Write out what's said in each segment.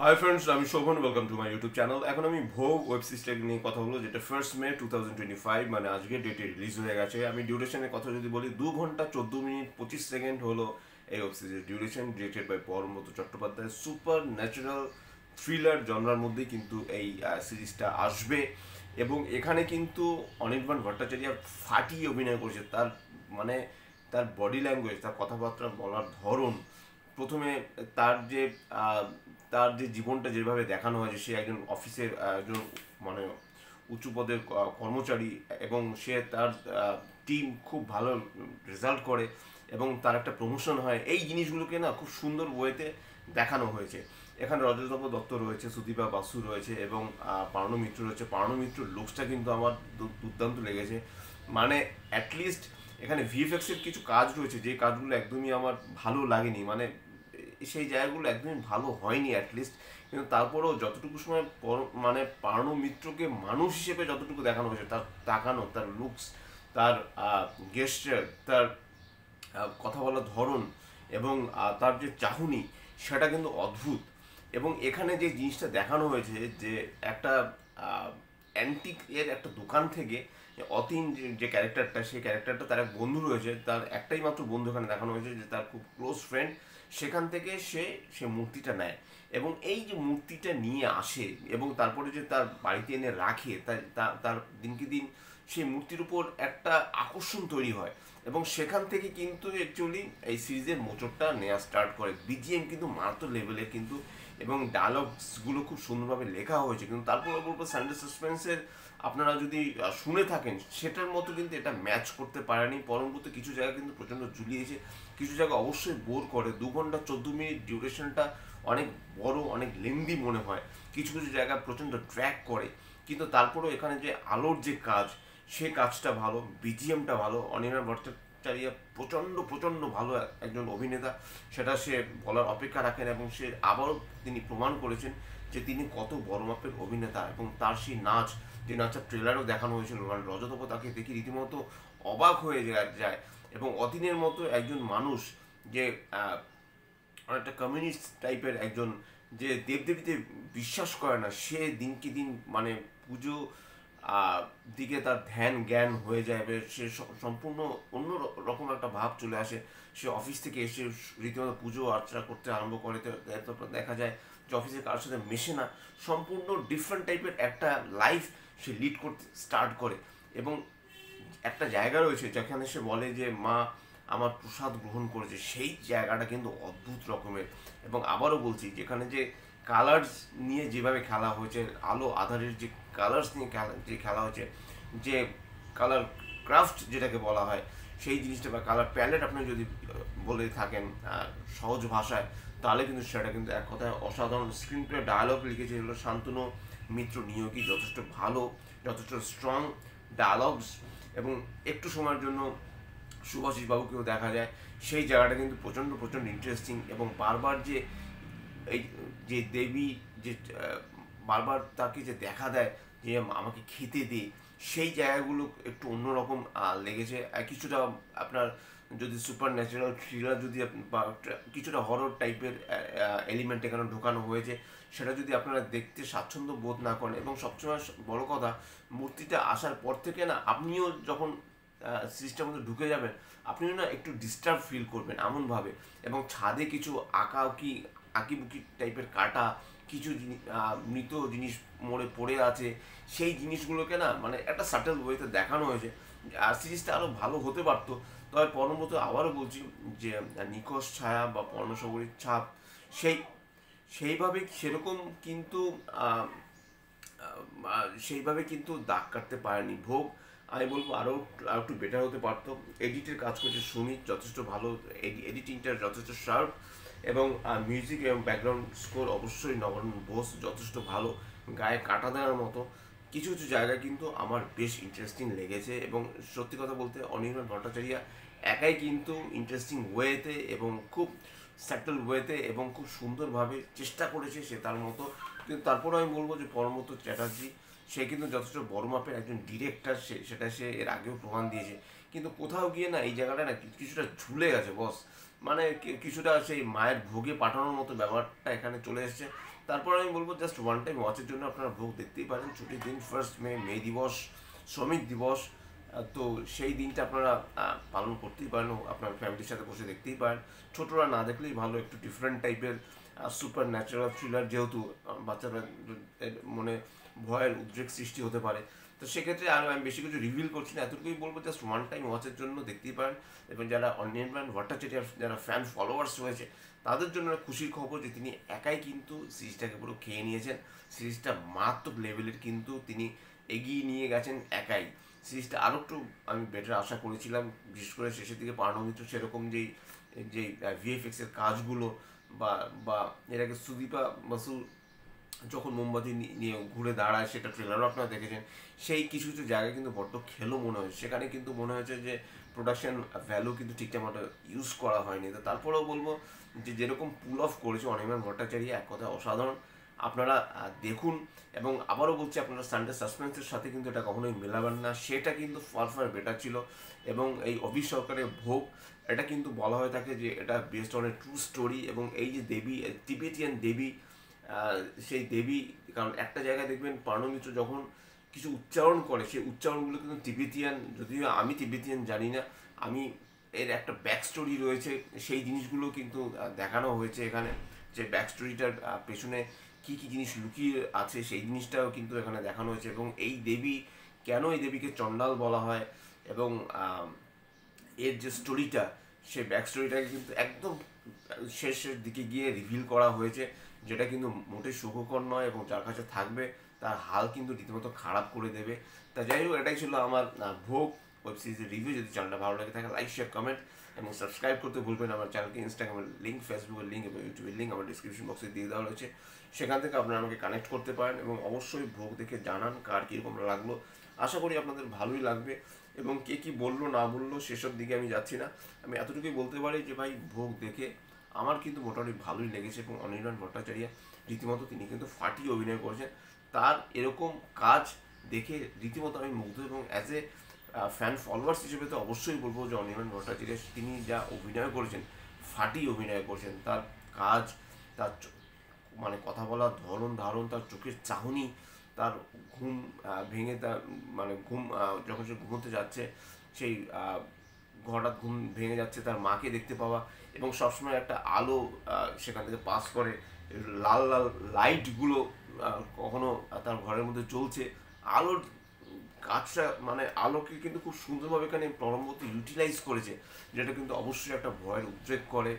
High friends, আমি Shobhan. Welcome to my YouTube channel. এখন আমি ভোগ ওয়েব সিরিজটা নিয়ে কথা বলবো, যেটা 1 মে 2025 মানে আজকে ডেটে রিলিজ হয়ে গেছে। আমি ডিউরেশনের কথা যদি বলি, 2 ঘন্টা 14 মিনিট 25 সেকেন্ড হলো এই ওয়েব সিরিজের duration. Directed by Parambrata Chattopadhyay. Supernatural thriller জনরার মধ্যেই কিন্তু এই সিরিজটা আসবে, এবং এখানে কিন্তু অনির্বাণ ভট্টাচার্য ফাটিয়ে অভিনয় করেছে। তার মানে তার বডি ল্যাঙ্গুয়েজ, তার কথাবার্তা বলার ধরন, প্রথমে তার যে আহ, তার যে জীবনটা যেভাবে দেখানো হয়েছে, সে একজন অফিসের একজন মানে উঁচু পদের কর্মচারী, এবং সে তার টিম খুব ভালো রেজাল্ট করে এবং তার একটা প্রমোশন হয়। এই জিনিসগুলোকে না খুব সুন্দর ওয়েতে দেখানো হয়েছে। এখানে রজতব দত্ত রয়েছে, সুদীপা বাসু রয়েছে, এবং পার্ণ মিত্র রয়েছে। পার্ণ মিত্রর লুকসটা কিন্তু আমার দুর্দান্ত লেগেছে। মানে অ্যাটলিস্ট এখানে ভিএফএক্সের কিছু কাজ রয়েছে যে কাজগুলো একদমই আমার ভালো লাগেনি, মানে সেই জায়গাগুলো একদমই ভালো হয়নি অ্যাটলিস্ট। কিন্তু তারপরেও যতটুকু সময় মানে পার্ণ মিত্রকে মানুষ হিসেবে যতটুকু দেখানো হয়েছে, তার তাকানো, তার লুকস, তার গেস্টার, তার কথা বলার ধরন, এবং তার যে চাহনি, সেটা কিন্তু অদ্ভুত। এবং এখানে যে জিনিসটা দেখানো হয়েছে, যে একটা অ্যান্টিক এর একটা দোকান থেকে অতীন যে ক্যারেক্টারটা, সেই ক্যারেক্টারটা তার এক বন্ধু রয়েছে, তার একটাই মাত্র বন্ধু এখানে দেখানো হয়েছে, যে তার খুব ক্লোজ ফ্রেন্ড। সেখান থেকে সে মূর্তিটা নেয়, এবং এই যে মূর্তিটা নিয়ে আসে এবং তারপরে যে তার বাড়িতে এনে রাখে, তার দিনকে দিন সেই মূর্তির উপর একটা আকর্ষণ তৈরি হয়। এবং সেখান থেকে কিন্তু অ্যাকচুয়ালি এই সিরিজের মোচরটা নেওয়া স্টার্ট করে। বিজিএম কিন্তু মারাত্মক লেভেলের কিন্তু, এবং ডায়লগসগুলো খুব সুন্দরভাবে লেখা হয়েছে। কিন্তু তারপর বলবো, সানডে সাসপেন্সের আপনারা যদি শুনে থাকেন, সেটার মতো কিন্তু এটা ম্যাচ করতে পারেনি। পরবর্তী কিছু জায়গা কিন্তু প্রচণ্ড ঝুলিয়েছে, কিছু জায়গা অবশ্যই বোর করে। 2 ঘন্টা 14 মিনিট ডিউরেশনটা অনেক বড়, অনেক লেন্দি মনে হয়। কিছু কিছু জায়গা প্রচণ্ড ট্র্যাক করে। কিন্তু তারপরেও এখানে যে আলোর যে কাজ, সে কাজটা ভালো, বিজিএমটা ভালো। অনির্বাণ ভট্টাচার্য প্রচণ্ড প্রচণ্ড ভালো একজন অভিনেতা, সেটা সে বলার অপেক্ষা রাখেন। এবং সে আবারও তিনি প্রমাণ করেছেন যে তিনি কত বড় মাপের অভিনেতা। এবং তার সেই নাচ, যে নাচের ট্রেলারও দেখানো হয়েছিল, রজতপ তাকে দেখে রীতিমতো অবাক হয়ে যায়। এবং অতীনের মতো একজন মানুষ, যে অনেকটা কমিউনিস্ট টাইপের একজন, যে দেবদেবীতে বিশ্বাস করে না, সে দিনকে দিন মানে পুজো দিকে তার ধ্যান জ্ঞান হয়ে যায়। এবার সে সম্পূর্ণ অন্য রকম একটা ভাব চলে আসে। সে অফিস থেকে এসে রীতিমতো পুজো অর্চনা করতে আরম্ভ করে। তারপর দেখা যায় যে অফিসে কারোর সাথে মেশে না, সম্পূর্ণ ডিফারেন্ট টাইপের একটা লাইফ সে লিড করতে স্টার্ট করে। এবং একটা জায়গা রয়েছে যেখানে সে বলে যে মা আমার প্রসাদ গ্রহণ করেছে, সেই জায়গাটা কিন্তু অদ্ভুত রকমের। এবং আবারও বলছি, যেখানে যে কালার্স নিয়ে যেভাবে খেলা হয়েছে, আলো আধারের যে কালার্স নিয়ে যে খেলা হয়েছে, যে কালার ক্রাফট যেটাকে বলা হয়, সেই জিনিসটা বা কালার প্যালেট আপনি যদি বলে থাকেন সহজ ভাষায়, তাহলে কিন্তু সেটা কিন্তু এক কথায় অসাধারণ। স্ক্রিন প্লে ডায়ালগ লিখেছে হলো শান্তনু মিত্র নিয়োগী, যথেষ্ট ভালো, যথেষ্ট স্ট্রং ডায়ালগস। এবং একটু সময়ের জন্য সুভাষিস বাবুকেও দেখা যায়, সেই জায়গাটা কিন্তু প্রচণ্ড প্রচণ্ড ইন্টারেস্টিং। এবং বারবার যে এই যে দেবী, যে বারবার তাকে যে দেখা দেয় যে আমাকে খেতে দে, সেই জায়গাগুলো একটু অন্যরকম লেগেছে। কিছুটা আপনার যদি সুপার ন্যাচারাল থ্রিলার, যদি বা কিছুটা হরর টাইপের এলিমেন্ট এখানে ঢোকানো হয়েছে, সেটা যদি আপনারা দেখতে স্বাচ্ছন্দ্য বোধ না করেন। এবং সবসময় বড় কথা, মূর্তিটা আসার পর থেকে না আপনিও যখন সিস্টেমের মধ্যে ঢুকে যাবেন, আপনিও না একটু ডিস্টার্ব ফিল করবেন এমনভাবে। এবং ছাদে কিছু আঁকিবুকি টাইপের কাটা কিছু মৃত জিনিস মোড়ে পড়ে আছে, সেই জিনিসগুলোকে না মানে একটা সাটেল ওয়েতে দেখানো হয়েছে। আর সিরিজটা আরও ভালো হতে পারতো। তবে পরমত আবারও বলছি যে নিখোঁজ ছায়া বা পর্ণসাগরীর ছাপ, সেই সেইভাবে সেরকম কিন্তু সেইভাবে কিন্তু দাগ কাটতে পারেনি ভোগ। আমি বলবো আরও আরও একটু বেটার হতে পারতো। এডিটের কাজ করছে সুমিত, যথেষ্ট ভালো, এডিটিংটা যথেষ্ট শার্প। এবং মিউজিক এবং ব্যাকগ্রাউন্ড স্কোর অবশ্যই নবারুণ বোস, যথেষ্ট ভালো, গায়ে কাটা দেওয়ার মতো। কিছু কিছু জায়গা কিন্তু আমার বেশ ইন্টারেস্টিং লেগেছে। এবং সত্যি কথা বলতে, অনির্বাণ ভট্টাচার্য একাই কিন্তু ইন্টারেস্টিং ওয়েতে এবং খুব স্যাটেল ওয়েতে এবং খুব সুন্দরভাবে চেষ্টা করেছে সে তার মতো। কিন্তু তারপরেও আমি বলবো যে পরমব্রত চ্যাটার্জি, সে কিন্তু যথেষ্ট বড় মাপের একজন ডিরেক্টর, সেটা সে এর আগেও প্রমাণ দিয়েছে। কিন্তু কোথাও গিয়ে না এই জায়গাটা না কিছুটা ঝুলে গেছে বস, মানে কিছুটা সেই মায়ের ভোগে পাঠানোর মতো ব্যাপারটা এখানে চলে এসেছে। তারপর আমি বলবো জাস্ট ওয়ান টাইম ওয়াচের জন্য আপনারা ভোগ দেখতেই পারেন। ছুটির দিন 1 মে, মে দিবস, শ্রমিক দিবস, তো সেই দিনটা আপনারা পালন করতেই পারেন, আপনার ফ্যামিলির সাথে বসে দেখতেই পারেন। ছোটরা না দেখলেই ভালো, একটু ডিফারেন্ট টাইপের সুপার ন্যাচারাল থ্রিলার, যেহেতু বাচ্চারা মনে ভয়ের উদ্রেক সৃষ্টি হতে পারে, তো সেক্ষেত্রে আর আমি বেশি কিছু রিভিল করছি না, এতটুকুই বলবো জাস্ট ওয়ান টাইম ওয়াচের জন্য দেখতেই পারেন। এবং যারা অনির্বাণ ভট্টাচার্যের যারা ফ্যান ফলোয়ার্স রয়েছে তাদের জন্য খুশির খবর যে তিনি একাই কিন্তু সিরিজটাকে পুরো খেয়ে নিয়েছেন। সিরিজটা মারাত্মক লেভেলের কিন্তু তিনি এগিয়ে নিয়ে গেছেন একাই। সিরিজটা আরও একটু আমি বেটার আশা করেছিলাম, বিশেষ করে শেষের দিকে পার্ণব মিত্র সেরকম যেই যেই ভিএফএক্সের কাজগুলো, বা বা এর আগে সুদীপা বসু যখন মোমবাতি নিয়ে ঘুরে দাঁড়ায়, সেটা ট্রেলারও আপনারা দেখেছেন, সেই কিছু কিছু জায়গায় কিন্তু বড্ড খেলো মনে হয়েছে। সেখানে কিন্তু মনে হয়েছে যে প্রোডাকশন ভ্যালু কিন্তু ঠিকঠাক মতো ইউজ করা হয়নি। তো তারপরেও বলবো যে যেরকম পুল অফ করেছে অনির্বাণ ভট্টাচার্য, এক কথা অসাধারণ। আপনারা দেখুন, এবং আবারও বলছি আপনারা সানডে সাসপেন্সের সাথে কিন্তু এটা কখনোই মেলাবেন না, সেটা কিন্তু ফার ফার বেটার ছিল। এবং এই অভি সরকারের ভোগ, এটা কিন্তু বলা হয়ে থাকে যে এটা based on a true story. এবং এই যে দেবী, তিবেটিয়ান দেবী, সেই দেবী, কারণ একটা জায়গায় দেখবেন পার্ণব মিত্র যখন কিছু উচ্চারণ করে, সেই উচ্চারণগুলো কিন্তু তিবেতিয়ান, যদিও আমি তিবেতিয়ান জানি না, আমি এর একটা ব্যাক স্টোরি রয়েছে, সেই জিনিসগুলো কিন্তু দেখানো হয়েছে এখানে, যে ব্যাক স্টোরিটার পেছনে কী কী জিনিস লুকিয়ে আছে সেই জিনিসটাও কিন্তু এখানে দেখানো হয়েছে। এবং এই দেবী, কেন এই দেবীকে চণ্ডাল বলা হয়, এবং এর যে স্টোরিটা, সেই ব্যাক স্টোরিটাকে কিন্তু একদম শেষের দিকে গিয়ে রিভিল করা হয়েছে, যেটা কিন্তু মোটেই সুখকর নয়, এবং যার কাছে থাকবে তার হাল কিন্তু রীতিমতো খারাপ করে দেবে। তা যাই হোক, এটাই ছিল আমার ভোগ ওয়েব সিরিজের রিভিউ। যদি চ্যানেলটা ভালো লাগে থাকে লাইক, শেয়ার, কমেন্ট এবং সাবস্ক্রাইব করতে ভুলবেন। আমার চ্যানেলকে ইনস্টাগ্রামের লিঙ্ক, ফেসবুকের লিঙ্ক এবং ইউটিউবের লিঙ্ক আমার ডিসক্রিপশন বক্সে দিয়ে দেওয়া রয়েছে, সেখান থেকে আপনারা আমাকে কানেক্ট করতে পারেন। এবং অবশ্যই ভোগ দেখে জানান কার কীরকম লাগলো। আশা করি আপনাদের ভালোই লাগবে। এবং কে কী বললো না বললো সেসব দিকে আমি যাচ্ছি না, আমি এতটুকুই বলতে পারি যে ভাই ভোগ দেখে আমার কিন্তু মোটামুটি ভালোই লেগেছে। এবং অনির্বাণ ভট্টাচার্য রীতিমতো তিনি কিন্তু ফাটিয়ে অভিনয় করেছেন, তার এরকম কাজ দেখে রীতিমতো আমি মুগ্ধ। এবং অ্যাজ এ ফ্যান ফলোয়ার্স হিসেবে তো অবশ্যই বলবো যে অনির্বাণ ভট্টাচার্য তিনি যা অভিনয় করেছেন, ফাটিয়ে অভিনয় করেছেন। তার কাজ, তার মানে কথা বলার ধরন ধারণ, তার চোখের চাহনি, তার ঘুম ভেঙে, তার মানে ঘুম যখন সে ঘুমোতে যাচ্ছে, সেই হঠাৎ ঘুম ভেঙে যাচ্ছে, তার মাকে দেখতে পাওয়া, এবং সবসময় একটা আলো সেখান থেকে পাস করে, লাল লাল লাইটগুলো কখনো তার ঘরের মধ্যে চলছে, আলোর কাজটা, মানে আলোকে কিন্তু খুব সুন্দরভাবে এখানে প্রলম্বত ইউটিলাইজ করেছে, যেটা কিন্তু অবশ্যই একটা ভয়ের উদ্রেক করে।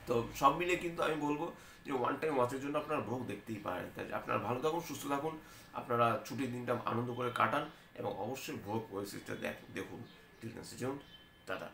তো সব মিলিয়ে কিন্তু আমি বলবো যে ওয়ান টাইম ওয়াচের জন্য আপনারা ভোগ দেখতেই পারেন। তাই আপনারা ভালো থাকুন, সুস্থ থাকুন, আপনারা ছুটির দিনটা আনন্দ করে কাটান, এবং অবশ্যই ভোগ ওয়েব সিরিজটা দেখুন। ঠিক আছে, টাটা।